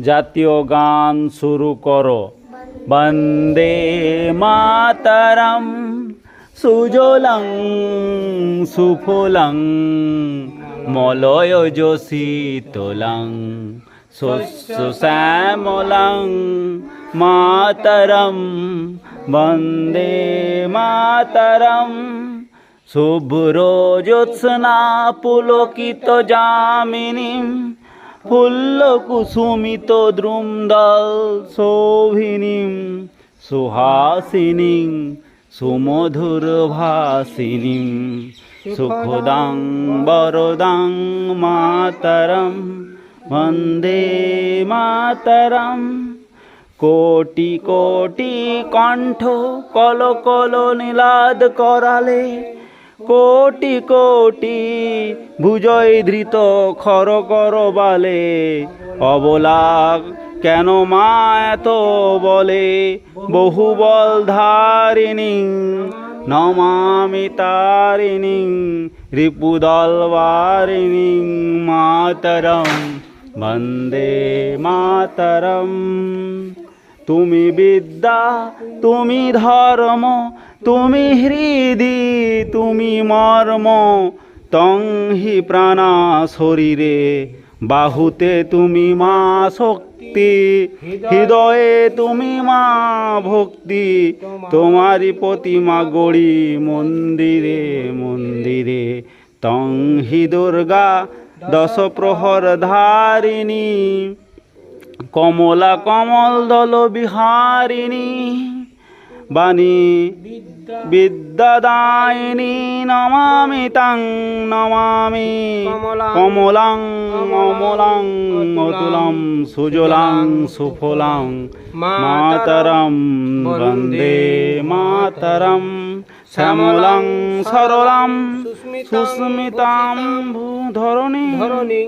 জাতীয় গান শুরু করো। বন্দে মাতরম সুজলাং সুফলাং মলয়জ শীতলাং শস্য শ্যামলাং মাতরম বন্দে মাতরম। শুভ্র জ্যোৎস্না পুলকিত যামিনীম ফুল্ল কুসুমিত দ্রুমদল শোভিনীম সুহাসিনীং সুমধুর ভাসিনীম সুখদাং বরদাং মাতরম বন্দে মাতরম। কোটি কোটি কণ্ঠ কল কল নীলাদ করালে কোটি কোটি ভুজয় ধৃত খর কর বালে অবলা কেন মা এত বলে বহুবল ধারিণী নমামি তারিণী রিপুদল বারিণী মাতরম বন্দে মাতরম। তুমি বিদ্যা তুমি ধর্ম তুমি হৃদি তুমি মর্ম তং হি প্রাণা শরীরে বাহুতে তুমি মা শক্তি হৃদয়ে তুমি মা ভক্তি তোমারি প্রতিমা গড়ি মন্দিরে মন্দিরে তং হি দুর্গা দশ প্রহর ধারিণী কমলা কমল দল বিহারিণী বাণী বিদ্যাদায়িনী নমামি তাং নমামি কমলাং অমলাং অতুলাং সুজলাং সুফলাং মাতরম বন্দে মাতরম। শ্যামলাং সরলাং সুস্মিতাং ধরণী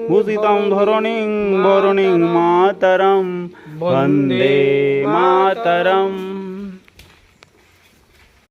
ভূষিতাং ধরণীং বরণীং মাতরম বন্দে মাতরম।